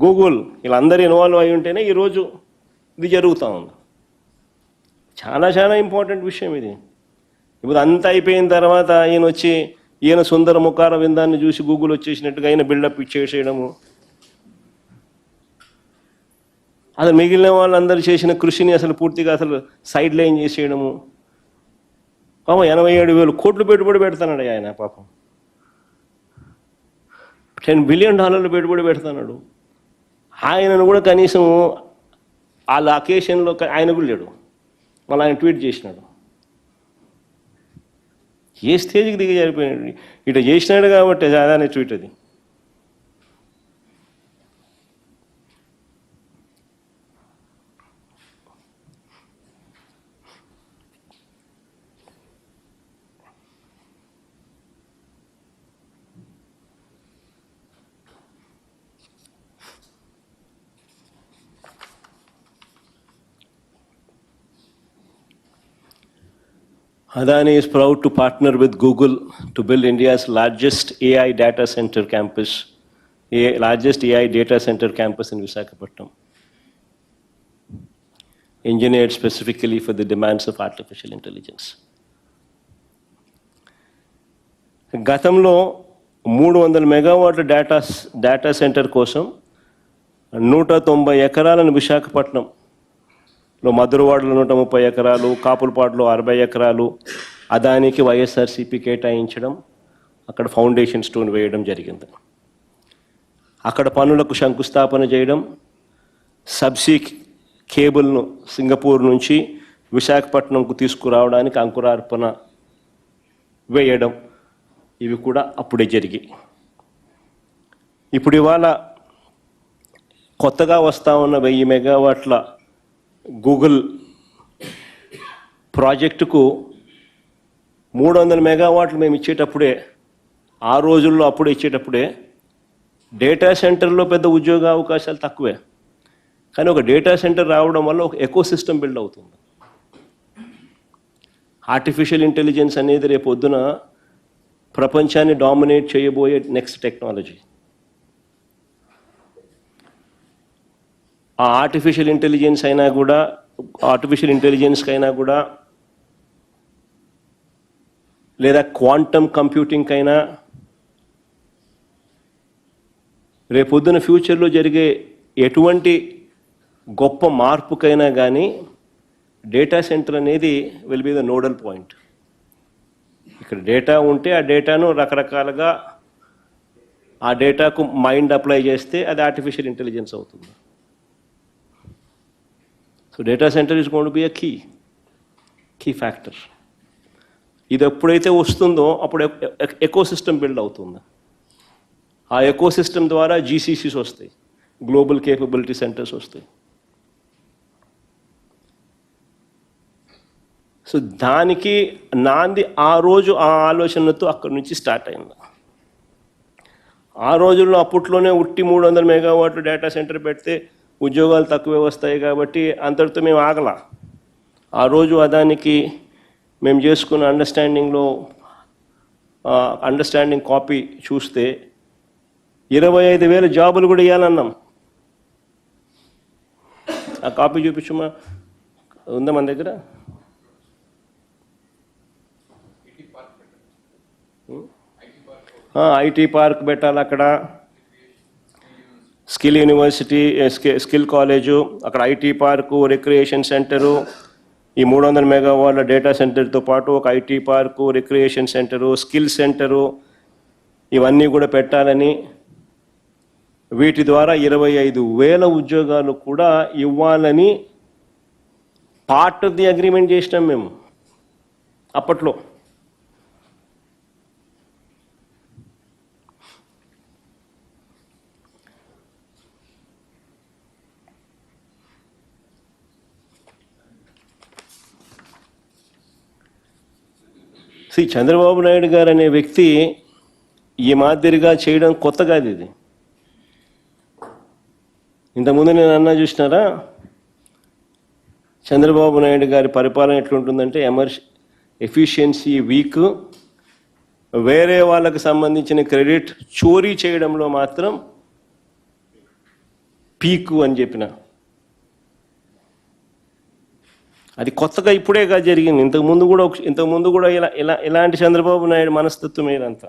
Google వీళ్ళందరూ involve అయి ఉంటేనే ఈరోజు ఇది జరుగుతూ ఉంది. చాలా ఇంపార్టెంట్ విషయం ఇది. ఇప్పుడు అంతా అయిపోయిన తర్వాత ఈయన సుందర ముఖార విందాన్ని చూసి గూగుల్ వచ్చేసినట్టుగా ఆయన బిల్డప్ ఇచ్చేసేయడము, అసలు మిగిలిన వాళ్ళందరూ చేసిన కృషిని అసలు పూర్తిగా అసలు సైడ్ లైన్ చేసేయడము. పాపం 87,000 కోట్లు పెట్టుబడి పెడతాడు ఆయన. పాపం $10 బిలియన్ పెట్టుబడి పెడతాడు. ఆయనను కూడా కనీసం వాళ్ళ అకేషన్లో ఆయన కూడా లేడు. మళ్ళీ ఆయన ట్వీట్ చేసినాడు. ఏ స్టేజ్కి దిగజారిపోయినాడు. ఇట్లా చేసినాడు కాబట్టి అదానే ట్వీట్ అది. Adani is proud to partner with Google to build India's largest AI data center campus, largest AI data center campus in Visakhapatnam, engineered specifically for the demands of artificial intelligence. గతంలో 300 మెగావాట్ల data centre కోసం 190 ఎకరాలను విశాఖపట్నంలో, మధురవాడలో 130 ఎకరాలు, కాపులపాడులో 60 ఎకరాలు అదానికి వైఎస్ఆర్సీపీ కేటాయించడం, అక్కడ ఫౌండేషన్ స్టోన్ వేయడం జరిగింది. అక్కడ పనులకు శంకుస్థాపన చేయడం, సబ్సీ కేబుల్ను సింగపూర్ నుంచి విశాఖపట్నంకు తీసుకురావడానికి అంకురార్పణ వేయడం, ఇవి కూడా అప్పుడే జరిగాయి. ఇప్పుడు ఇవాళ కొత్తగా వస్తూ ఉన్న 1000 మెగావాట్ల గూగుల్ ప్రాజెక్టుకు 300 మెగావాట్లు మేము ఇచ్చేటప్పుడే, ఆ రోజుల్లో అప్పుడే ఇచ్చేటప్పుడే డేటా సెంటర్లో పెద్ద ఉద్యోగ అవకాశాలు తక్కువే. కానీ ఒక డేటా సెంటర్ రావడం వల్ల ఒక ఎకోసిస్టమ్ బిల్డ్ అవుతుంది. ఆర్టిఫిషియల్ ఇంటెలిజెన్స్ అనేది రేపు పొద్దున ప్రపంచాన్ని డామినేట్ చేయబోయే నెక్స్ట్ టెక్నాలజీ. ఆ ఆర్టిఫిషియల్ ఇంటెలిజెన్స్కైనా కూడా లేదా క్వాంటమ్ కంప్యూటింగ్కైనా రేపొద్దున ఫ్యూచర్లో జరిగే ఎటువంటి గొప్ప మార్పుకైనా కానీ డేటా సెంటర్ అనేది will be the nodal point. ఇక్కడ డేటా ఉంటే ఆ డేటాను రకరకాలుగా ఆ డేటాకు మైండ్ అప్లై చేస్తే అది ఆర్టిఫిషియల్ ఇంటెలిజెన్స్ అవుతుంది. So data centre is going to be a key factor. ఇది ఎప్పుడైతే వస్తుందో అప్పుడు ఎకోసిస్టమ్ బిల్డ్ అవుతుంది. ఆ ఎకోసిస్టమ్ ద్వారా జీసీసీస్ వస్తాయి, గ్లోబల్ కేపబిలిటీ సెంటర్స్ వస్తాయి. సో దానికి నాంది ఆ రోజు ఆ ఆలోచనతో అక్కడి నుంచి స్టార్ట్ అయింది. ఆ రోజుల్లో అప్పట్లోనే 300 మెగావాట్లు డేటా సెంటర్ పెడితే ఉద్యోగాలు తక్కువే వస్తాయి కాబట్టి అంతటితో మేము ఆగల. ఆ రోజు అదానికి మేము చేసుకున్న అండర్స్టాండింగ్ కాపీ చూస్తే 25,000 జాబులు కూడా ఇవ్వాలన్నాం. ఆ కాపీ చూపించమా, ఉందా మన దగ్గర? ఐటీ పార్క్ పెట్టాలి అక్కడ, స్కిల్ యూనివర్సిటీ, స్కిల్ కాలేజు, అక్కడ ఐటీ పార్కు, రిక్రియేషన్ సెంటరు, ఈ 300 మెగావాట్ల డేటా సెంటర్తో పాటు ఒక IT park, recreation centre, skill centre, ఇవన్నీ కూడా పెట్టాలని, వీటి ద్వారా 25,000 ఉద్యోగాలు కూడా ఇవ్వాలని పార్ట్ ఆఫ్ ది అగ్రిమెంట్ చేసినాం మేము అప్పట్లో. చంద్రబాబు నాయుడు గారు అనే వ్యక్తి ఈ మాదిరిగా చేయడం కొత్త కాదు. ఇది ఇంతకుముందు నేను అన్నా చూసినారా, చంద్రబాబు నాయుడు గారి పరిపాలన ఎట్లుంటుందంటే ఎఫిషియన్సీ వీక్, వేరే వాళ్ళకు సంబంధించిన క్రెడిట్ చోరీ చేయడంలో మాత్రం పీకు అని చెప్పిన. అది కొత్తగా ఇప్పుడేగా జరిగింది. ఇంతకుముందు కూడా ఇలాంటి చంద్రబాబు నాయుడు మనస్తత్వం ఏదంతా.